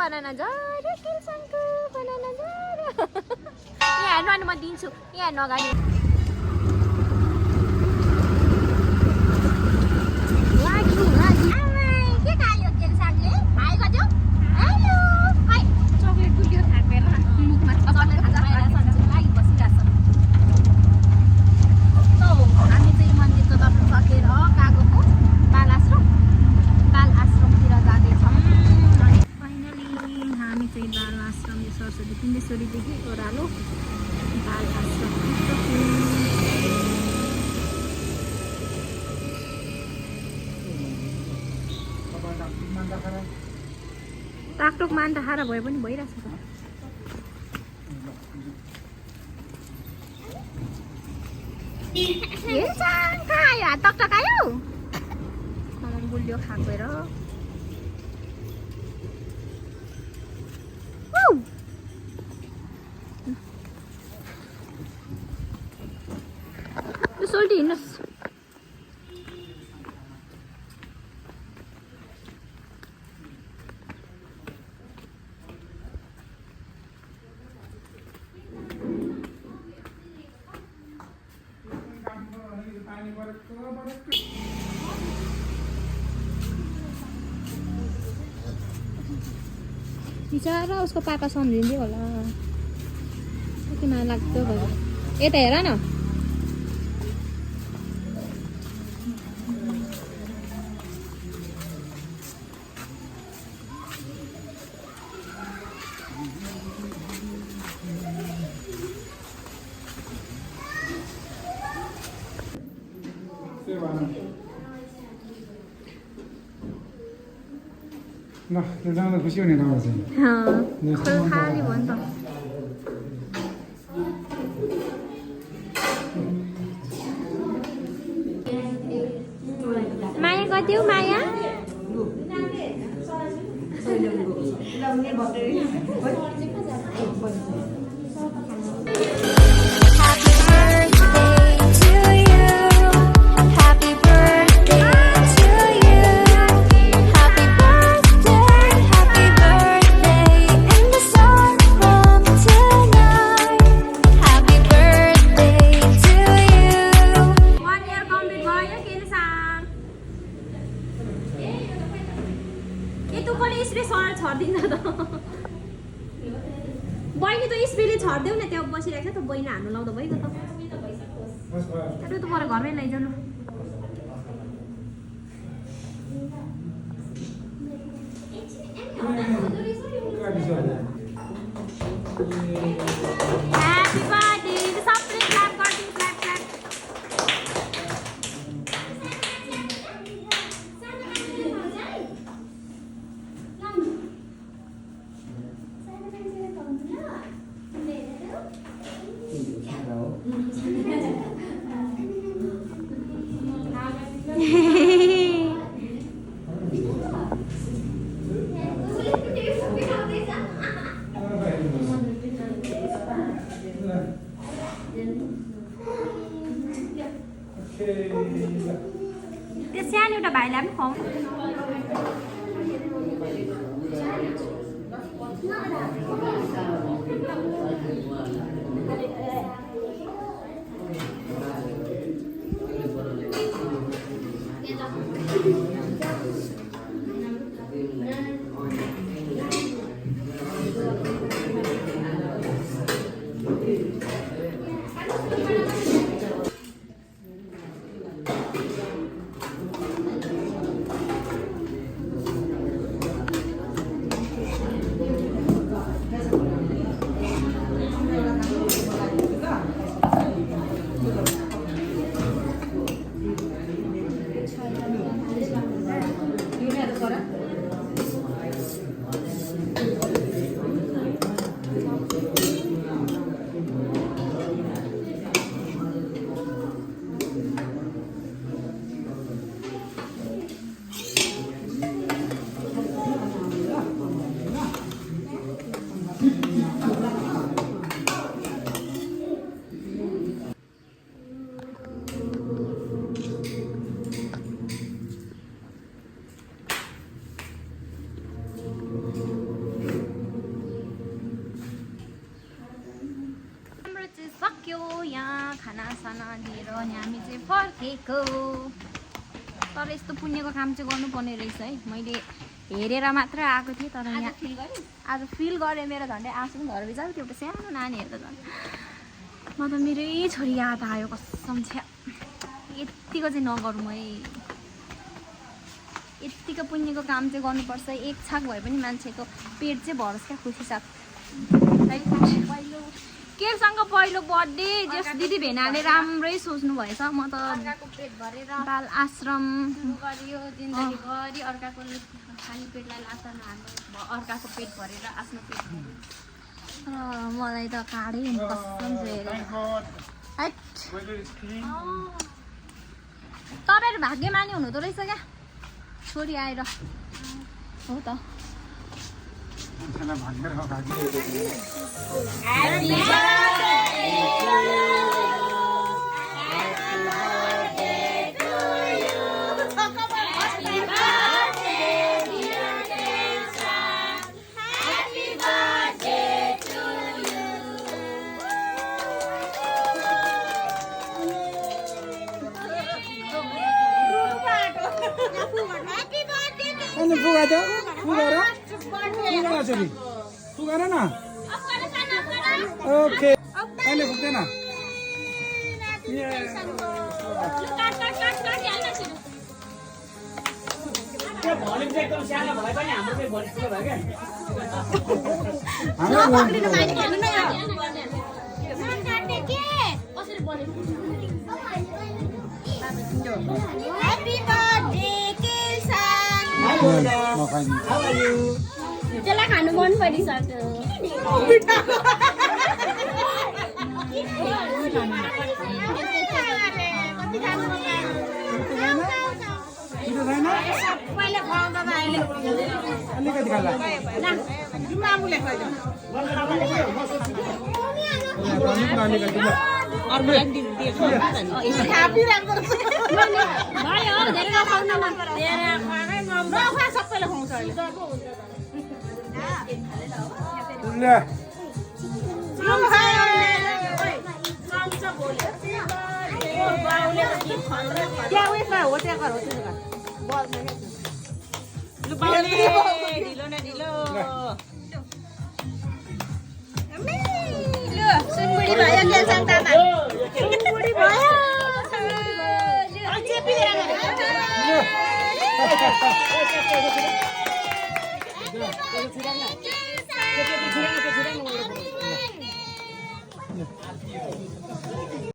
Banana झऱ्यो किल्साङको banana झऱ्यो यहाँ हेर्नु अनि म दिन्छु यहाँ हेर्नु अगाडि के खायो किल्साङले खाएको थियो हेलो खै चक्लेट गुलियो थापेर मुखमा चक्लेट लागि बसिरहेछ हामी चाहिँ मन्दिरको दर्शन सकेर कागोको बाल आश्रमतिर जाँदैछौँ फाइनली हामी चाहिँ बाल आश्रम यो सरस्वती पिण्डेश्वरीदेखि ओह्रालो बाल आश्रम टाकटोक मान्दा खारा भए पनि भइरहेछ त खायो हात टकटकायो गुलियो खाएको र सोल्टी हिँड्नुहोस् बिचरा उसको पापा सम्झिँदै होला कति माया लाग्दो भयो यता हेर न ल जाँदा खुसी हुने ठाउँ चाहिँ खाली भयो नि त माया कति हो माया बहिनी त स्प्रेले छर्देऊ न त्यहाँ बसिरहेको छ त बहिनी हान्नु लाउँदा भइगयो त त मलाई घरमै लैजाऊ न ह्यापी बर्थडे सबले क्ल्याप गर्दिनु क्ल्याप क्ल्याप त्यो सानो एउटा भाइलाई पनि खुवाउनु खानासाना दिएर अनि हामी चाहिँ फर्केको। तर यस्तो पुण्यको काम चाहिँ गर्नुपर्ने रहेछ है। मैले हेरेर मात्रै आएको थिएँ तर यहाँ आज फिल गरेँ। मेरो झन्डै आँसु पनि घर बिचार त्यो एउटा सानो नानी हेर्दा झन् म त मेरै छोरी याद आयो कसम छ्या। यत्तिको चाहिँ नगरौँ है। यत्तिको पुण्यको काम चाहिँ गर्नुपर्छ। एक छाक भए पनि मान्छेको पेट चाहिँ भरोस् क्या खुसी साथ। केसँग पहिलो बर्थडे जस दिदी भेनाले राम्रै सोच्नु भएछ। म त बाल आश्रम गरियो जिन्दगीभरि अर्काको खाली पेटलाई लाता नहाल्नु अर्काको पेट भरेर आफ्नो पेट मलाई त काँडै कसम तपाईँहरू भाग्यमानी हुनुहुँदो रहेछ क्या छोरी आएर हो त। पुगार न ओके अहिले पुग्दैन त्यसलाई खानु मन परिसक्यो। अलिकति खाला सुनबुढी भयो